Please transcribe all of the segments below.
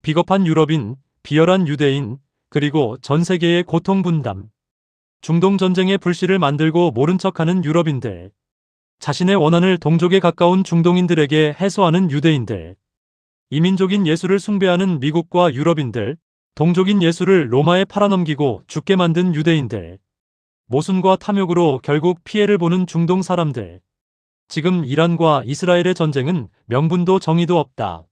비겁한 유럽인, 비열한 유대인, 그리고 전 세계의 고통 분담. 중동 전쟁의 불씨를 만들고 모른 척하는 유럽인들. 자신의 원한을 동족에 가까운 중동인들에게 해소하는 유대인들. 이민족인 예수를 숭배하는 미국과 유럽인들. 동족인 예수를 로마에 팔아넘기고 죽게 만든 유대인들. 모순과 탐욕으로 결국 피해를 보는 중동 사람들. 지금 이란과 이스라엘의 전쟁은 명분도 정의도 없다.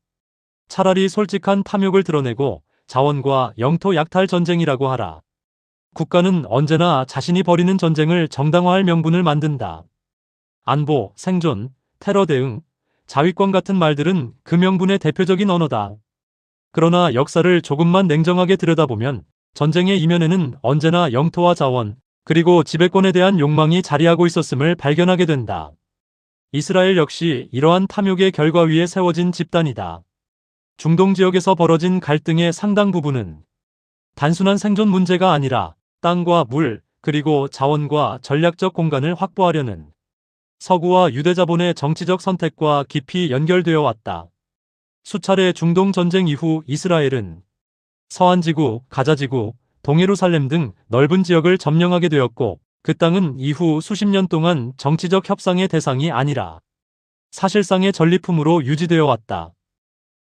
차라리 솔직한 탐욕을 드러내고 자원과 영토 약탈 전쟁이라고 하라. 국가는 언제나 자신이 벌이는 전쟁을 정당화할 명분을 만든다. 안보, 생존, 테러 대응, 자위권 같은 말들은 그 명분의 대표적인 언어다. 그러나 역사를 조금만 냉정하게 들여다보면 전쟁의 이면에는 언제나 영토와 자원, 그리고 지배권에 대한 욕망이 자리하고 있었음을 발견하게 된다. 이스라엘 역시 이러한 탐욕의 결과 위에 세워진 집단이다. 중동 지역에서 벌어진 갈등의 상당 부분은 단순한 생존 문제가 아니라 땅과 물, 그리고 자원과 전략적 공간을 확보하려는 서구와 유대자본의 정치적 선택과 깊이 연결되어 왔다. 수차례 중동 전쟁 이후 이스라엘은 서한지구, 가자지구, 동예루살렘 등 넓은 지역을 점령하게 되었고, 그 땅은 이후 수십 년 동안 정치적 협상의 대상이 아니라 사실상의 전리품으로 유지되어 왔다.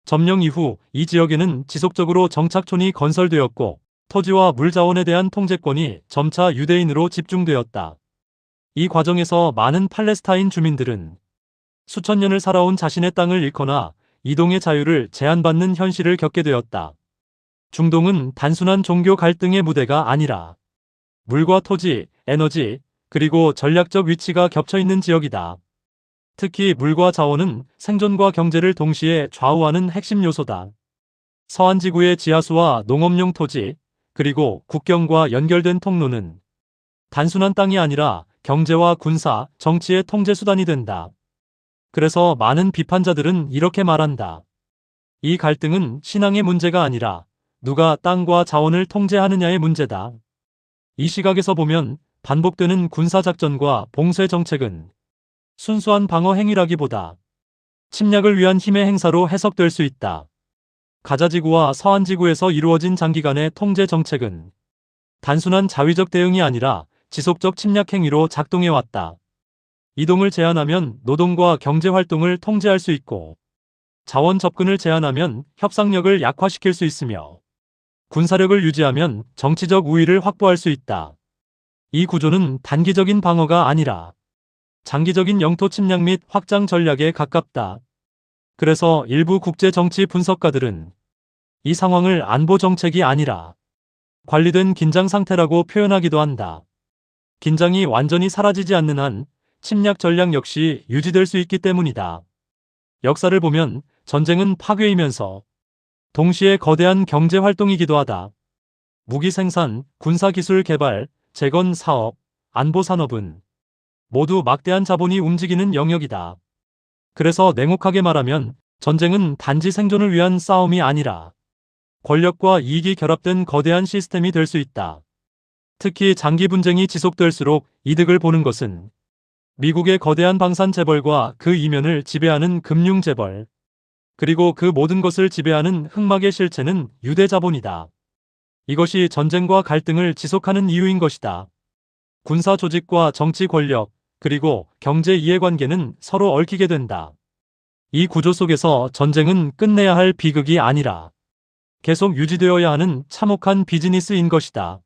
점령 이후 이 지역에는 지속적으로 정착촌이 건설되었고, 토지와 물 자원에 대한 통제권이 점차 유대인으로 집중되었다. 이 과정에서 많은 팔레스타인 주민들은 수천 년을 살아온 자신의 땅을 잃거나 이동의 자유를 제한받는 현실을 겪게 되었다. 중동은 단순한 종교 갈등의 무대가 아니라 물과 토지, 에너지, 그리고 전략적 위치가 겹쳐있는 지역이다. 특히 물과 자원은 생존과 경제를 동시에 좌우하는 핵심 요소다. 서한지구의 지하수와 농업용 토지, 그리고 국경과 연결된 통로는 단순한 땅이 아니라 경제와 군사, 정치의 통제 수단이 된다. 그래서 많은 비판자들은 이렇게 말한다. 이 갈등은 신앙의 문제가 아니라 누가 땅과 자원을 통제하느냐의 문제다. 이 시각에서 보면 반복되는 군사작전과 봉쇄 정책은 순수한 방어 행위라기보다 침략을 위한 힘의 행사로 해석될 수 있다. 가자지구와 서한지구에서 이루어진 장기간의 통제 정책은 단순한 자위적 대응이 아니라 지속적 침략 행위로 작동해왔다. 이동을 제한하면 노동과 경제활동을 통제할 수 있고, 자원 접근을 제한하면 협상력을 약화시킬 수 있으며, 군사력을 유지하면 정치적 우위를 확보할 수 있다. 이 구조는 단기적인 방어가 아니라 장기적인 영토 침략 및 확장 전략에 가깝다. 그래서 일부 국제 정치 분석가들은 이 상황을 안보 정책이 아니라 관리된 긴장 상태라고 표현하기도 한다. 긴장이 완전히 사라지지 않는 한 침략 전략 역시 유지될 수 있기 때문이다. 역사를 보면 전쟁은 파괴이면서 동시에 거대한 경제 활동이기도 하다. 무기 생산, 군사기술 개발, 재건 사업, 안보 산업은 모두 막대한 자본이 움직이는 영역이다. 그래서 냉혹하게 말하면 전쟁은 단지 생존을 위한 싸움이 아니라 권력과 이익이 결합된 거대한 시스템이 될 수 있다. 특히 장기 분쟁이 지속될수록 이득을 보는 것은 미국의 거대한 방산 재벌과 그 이면을 지배하는 금융 재벌, 그리고 그 모든 것을 지배하는 흑막의 실체는 유대 자본이다. 이것이 전쟁과 갈등을 지속하는 이유인 것이다. 군사 조직과 정치 권력, 그리고 경제 이해관계는 서로 얽히게 된다. 이 구조 속에서 전쟁은 끝내야 할 비극이 아니라 계속 유지되어야 하는 참혹한 비즈니스인 것이다.